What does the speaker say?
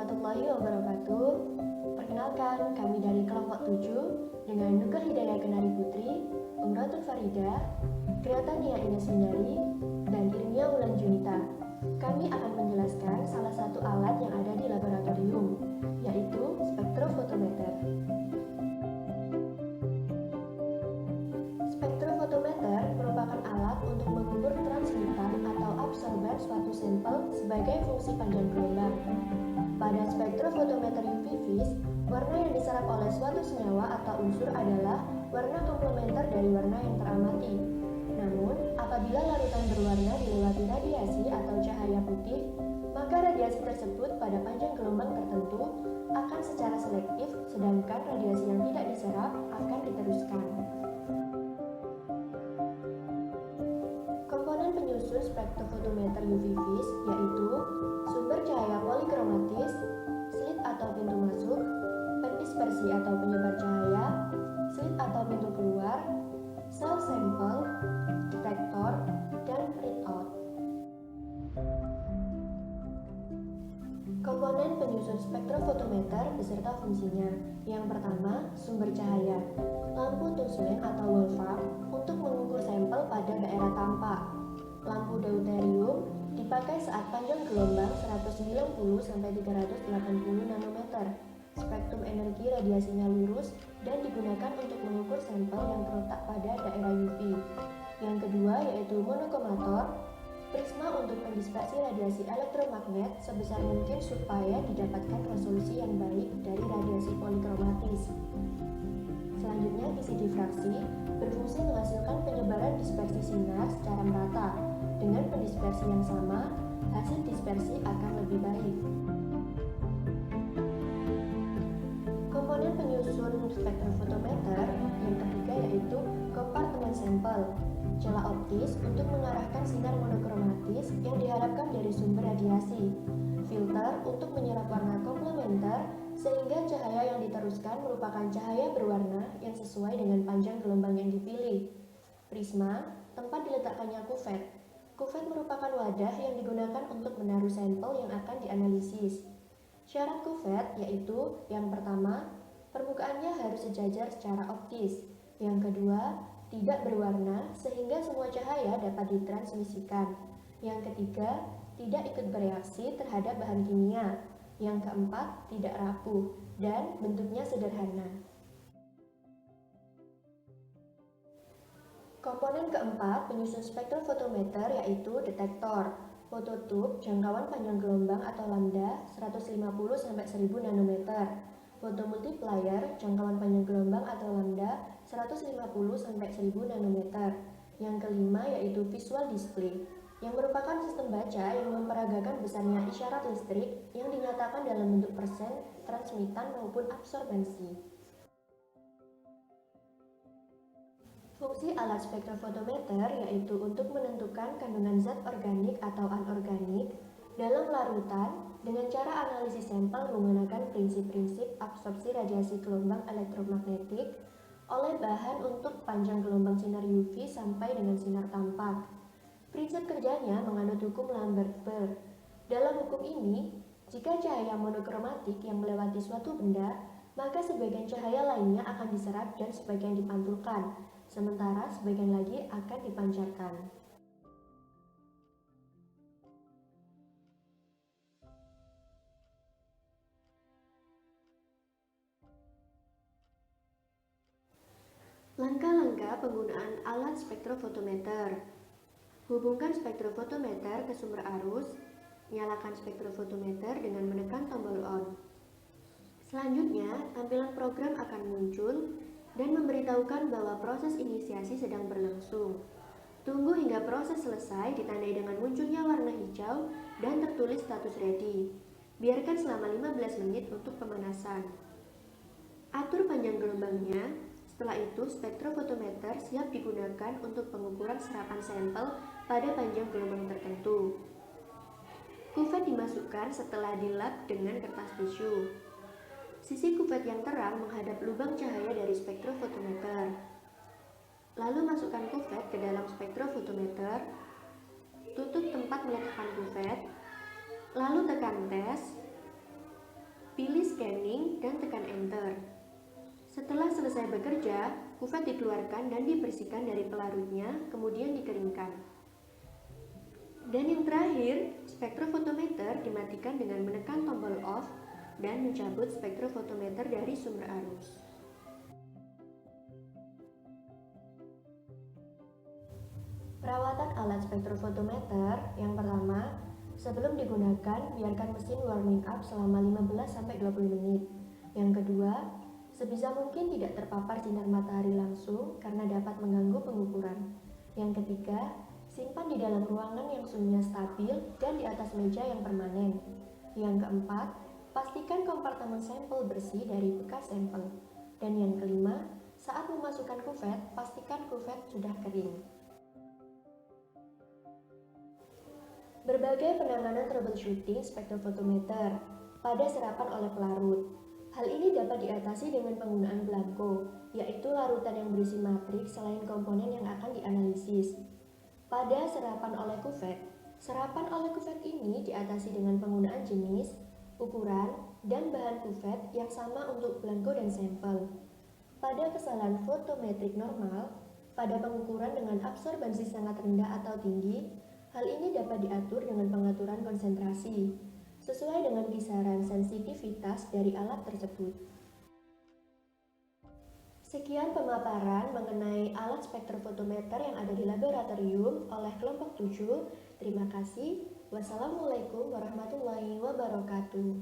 warahmatullahi wabarakatuh. Perkenalkan, kami dari kelompok 7 dengan Nuker Hidayah Kenari Putri, Umratul Farida, Kriatania Ines Windari, dan Irmia Wulan Junita. Kami akan menjelaskan salah satu alat yang ada di laboratorium, yaitu spektrofotometer. Spektrofotometer merupakan alat untuk mengukur transmitan atau absorban suatu sampel sebagai fungsi panjang gelombang. Pada spektrofotometer UV vis, warna yang diserap oleh suatu senyawa atau unsur adalah warna komplementer dari warna yang teramati. Namun, apabila larutan berwarna dilewati radiasi atau cahaya putih, maka radiasi tersebut pada panjang gelombang tertentu akan secara selektif, sedangkan radiasi yang tidak diserap akan diteruskan. Komponen penyusun spektrofotometer UV vis yaitu sumber cahaya polikromatis, slit atau pintu masuk, pendispersi atau penyebar cahaya, slit atau pintu keluar, sel sampel, detektor, dan printout. Komponen penyusun spektrofotometer beserta fungsinya. Yang pertama, sumber cahaya. Lampu Tungsten atau wolfram untuk mengukur sampel pada daerah tampak. Lampu deuterium dipakai saat panjang gelombang 190-380 nanometer. Spektrum energi radiasinya lurus dan digunakan untuk mengukur sampel yang terletak pada daerah UV. Yang kedua yaitu monokomator, prisma untuk mendispersi radiasi elektromagnet sebesar mungkin supaya didapatkan resolusi yang baik dari radiasi polikromatis. Selanjutnya, visi difraksi berfungsi menghasilkan penyebaran dispersi sinar secara merata. Dengan pendispersi yang sama, hasil dispersi akan lebih baik. Komponen penyusun spektrofotometer yang ketiga yaitu kompartemen sampel. Celah optis untuk mengarahkan sinar monokromatis yang diharapkan dari sumber radiasi. Filter untuk menyerap warna komplementer sehingga cahaya yang diteruskan merupakan cahaya berwarna yang sesuai dengan panjang gelombang yang dipilih. Prisma, tempat diletakkannya kuvet. Kuvet merupakan wadah yang digunakan untuk menaruh sampel yang akan dianalisis. Syarat kuvet yaitu yang pertama, permukaannya harus sejajar secara optis. Yang kedua, tidak berwarna sehingga semua cahaya dapat ditransmisikan. Yang ketiga, tidak ikut bereaksi terhadap bahan kimia. Yang keempat, tidak rapuh dan bentuknya sederhana. Komponen keempat penyusun spektrofotometer yaitu detektor. Fototube jangkauan panjang gelombang atau lambda 150-1000 nanometer. Fotomultiplier jangkauan panjang gelombang atau lambda 150-1000 nanometer. Yang kelima yaitu visual display, yang merupakan sistem baca yang memperagakan besarnya isyarat listrik yang dinyatakan dalam bentuk persen, transmitan maupun absorbensi. Fungsi alat spektrofotometer yaitu untuk menentukan kandungan zat organik atau anorganik dalam larutan dengan cara analisis sampel menggunakan prinsip-prinsip absorpsi radiasi gelombang elektromagnetik oleh bahan untuk panjang gelombang sinar UV sampai dengan sinar tampak. Prinsip kerjanya menganut hukum Lambert-Beer. Dalam hukum ini, jika cahaya monokromatik yang melewati suatu benda, maka sebagian cahaya lainnya akan diserap dan sebagian dipantulkan, sementara sebagian lagi akan dipancarkan. Langkah-langkah penggunaan alat spektrofotometer. Hubungkan spektrofotometer ke sumber arus. Nyalakan spektrofotometer dengan menekan tombol on. Selanjutnya, tampilan program akan muncul dan memberitahukan bahwa proses inisiasi sedang berlangsung. Tunggu hingga proses selesai ditandai dengan munculnya warna hijau dan tertulis status ready. Biarkan selama 15 menit untuk pemanasan. Atur panjang gelombangnya. Setelah itu, spektrofotometer siap digunakan untuk pengukuran serapan sampel pada panjang gelombang tertentu. Kuvet dimasukkan setelah dilap dengan kertas tisu. Sisi kuvet yang terang menghadap lubang cahaya dari spektrofotometer. Lalu masukkan kuvet ke dalam spektrofotometer. Tutup tempat meletakkan kuvet. Lalu tekan tes. Pilih scanning dan tekan enter. Setelah selesai bekerja, kuvet dikeluarkan dan dibersihkan dari pelarutnya, kemudian dikeringkan. Dan yang terakhir, spektrofotometer dimatikan dengan menekan tombol off dan mencabut spektrofotometer dari sumber arus. Perawatan alat spektrofotometer yang pertama, sebelum digunakan, biarkan mesin warming up selama 15-20 menit. Yang kedua, sebisa mungkin tidak terpapar sinar matahari langsung karena dapat mengganggu pengukuran. Yang ketiga, simpan di dalam ruangan yang suhunya stabil dan di atas meja yang permanen. Yang keempat, pastikan kompartemen sampel bersih dari bekas sampel. Dan yang kelima, saat memasukkan kuvet, pastikan kuvet sudah kering. Berbagai penanganan troubleshooting spektrofotometer pada serapan oleh pelarut. Hal ini dapat diatasi dengan penggunaan blanko, yaitu larutan yang berisi matriks selain komponen yang akan dianalisis. Pada serapan oleh kuvet ini diatasi dengan penggunaan jenis, ukuran, dan bahan kuvet yang sama untuk blanko dan sampel. Pada kesalahan fotometrik normal, pada pengukuran dengan absorbansi sangat rendah atau tinggi, hal ini dapat diatur dengan pengaturan konsentrasi, sesuai dengan kisaran sensitivitas dari alat tersebut. Sekian pemaparan mengenai alat spektrofotometer yang ada di laboratorium oleh kelompok 7. Terima kasih. Wassalamualaikum warahmatullahi wabarakatuh.